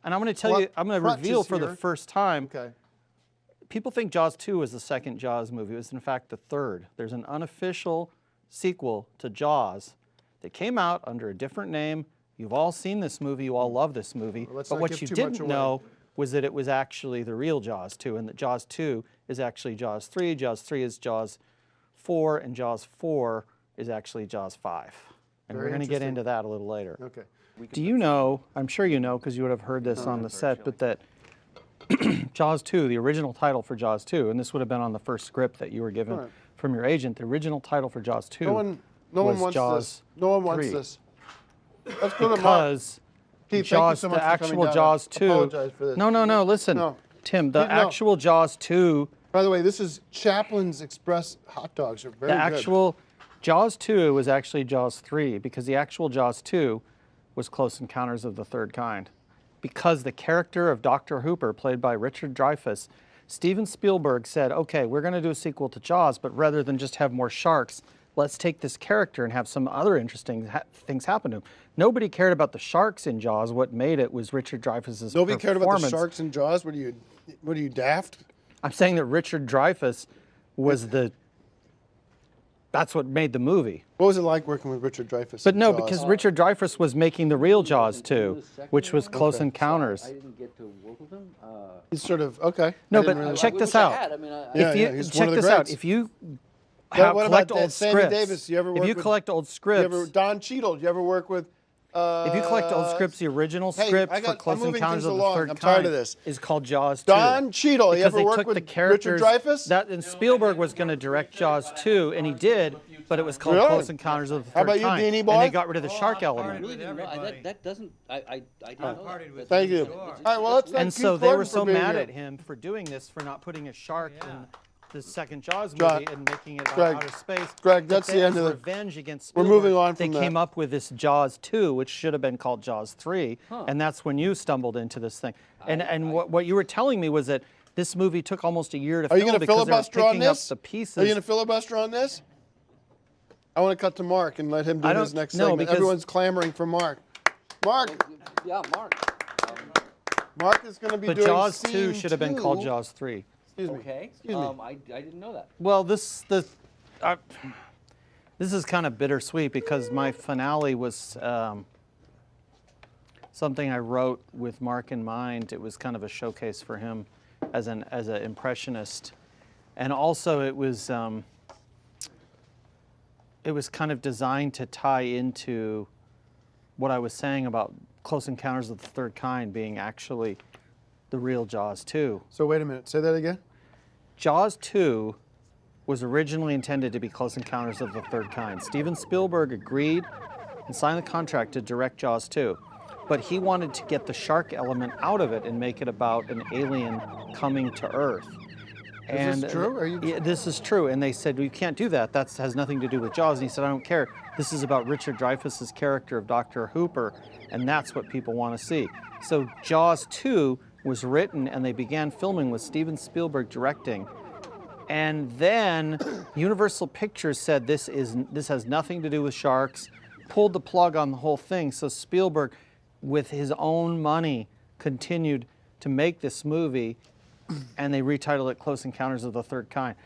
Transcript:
And I'm going to tell you, I'm going to reveal for the first time. Okay. People think Jaws 2 was the second Jaws movie. It was, in fact, the third. There's an unofficial sequel to Jaws that came out under a different name. You've all seen this movie. You all love this movie. Well, but what you didn't know was that it was actually the real Jaws 2, and that Jaws 2 is actually Jaws 3. Jaws 3 is Jaws 4, and Jaws 4 is actually Jaws 5. And we're going to get into that a little later. Okay. Do you know, I'm sure you know because you would have heard this on the set, but that Jaws 2, the original title for Jaws 2, and this would have been on the first script that you were given from your agent, the original title for Jaws 2 no one wants Jaws this. No one wants 3. this. Let's go to Because Keith, Jaws, so much the for coming actual down. Jaws 2. Apologize for this. No, listen. No. Tim, the Keith, no. actual Jaws 2. By the way, this is Chaplin's Express hot dogs. Are very The good. actual Jaws 2 was actually Jaws 3 because the actual Jaws 2 was Close Encounters of the Third Kind. Because the character of Dr. Hooper, played by Richard Dreyfuss, Steven Spielberg said, okay, we're going to do a sequel to Jaws, but rather than just have more sharks, let's take this character and have some other interesting things happen to him. Nobody cared about the sharks in Jaws. What made it was Richard Dreyfuss's Nobody cared about the performance. sharks in Jaws? What are you daft? I'm saying that Richard Dreyfuss was that's what made the movie. What was it like working with Richard Dreyfuss? But no, in Jaws? because Richard Dreyfuss was making the real Jaws 2, which was Close Encounters. I didn't get to work with him. He's sort of, okay. No, I but didn't really- check this out. he's one of the Check this out. greats. If you What about collect that old Sandy scripts, Davis? You ever work if you with- collect old scripts, Don Cheadle, you ever work with? if you collect old scripts, the original script for Close Encounters of the Third I'm tired Kind of this. is called Jaws 2. Don Cheadle, you Because ever they work took with the characters, Richard Dreyfuss? and Spielberg was going to direct Jaws 2, and he did, but it was called Really? Close Encounters of the How Third about you, Kind. Beanie Boy? And they got rid of the shark element. Really didn't know. That doesn't. I didn't know that. Thank you. All right, well, let's thank And so Keith they were Gordon so for being mad here. at him for doing this, for not putting a shark in the second Jaws movie and making it Greg, out of space. Greg, But that's the they, end as of the- revenge against We're Spielberg, moving on from they came up with this Jaws 2, which should have been called Jaws 3, and that's when you stumbled into this thing. And what you were telling me was that this movie took almost a year to Are you film going to because they were filibuster on picking up this? the pieces. Are you going to filibuster on this? I want to cut to Mark and let him do I his don't- next no, segment. because- Everyone's clamoring for Mark. Mark, Yeah, Mark. Mark is going to be But doing Jaws 2 scene should have been 2. called Jaws 3. Excuse me. Okay. Excuse me. I didn't know that. Well, this is kind of bittersweet because my finale was something I wrote with Mark in mind. It was kind of a showcase for him as an impressionist, and also it was kind of designed to tie into what I was saying about Close Encounters of the Third Kind being actually the real Jaws 2. So wait a minute. Say that again. Jaws 2 was originally intended to be Close Encounters of the Third Kind. Steven Spielberg agreed and signed the contract to direct Jaws 2, but he wanted to get the shark element out of it and make it about an alien coming to Earth. Is this true? Yeah, this is true. And they said, well, you can't do that. That has nothing to do with Jaws. And he said, I don't care. This is about Richard Dreyfuss's character of Dr. Hooper, and that's what people want to see. So Jaws 2 was written, and they began filming with Steven Spielberg directing. And then Universal Pictures said this has nothing to do with sharks, pulled the plug on the whole thing. So Spielberg, with his own money, continued to make this movie, and they retitled it Close Encounters of the Third Kind.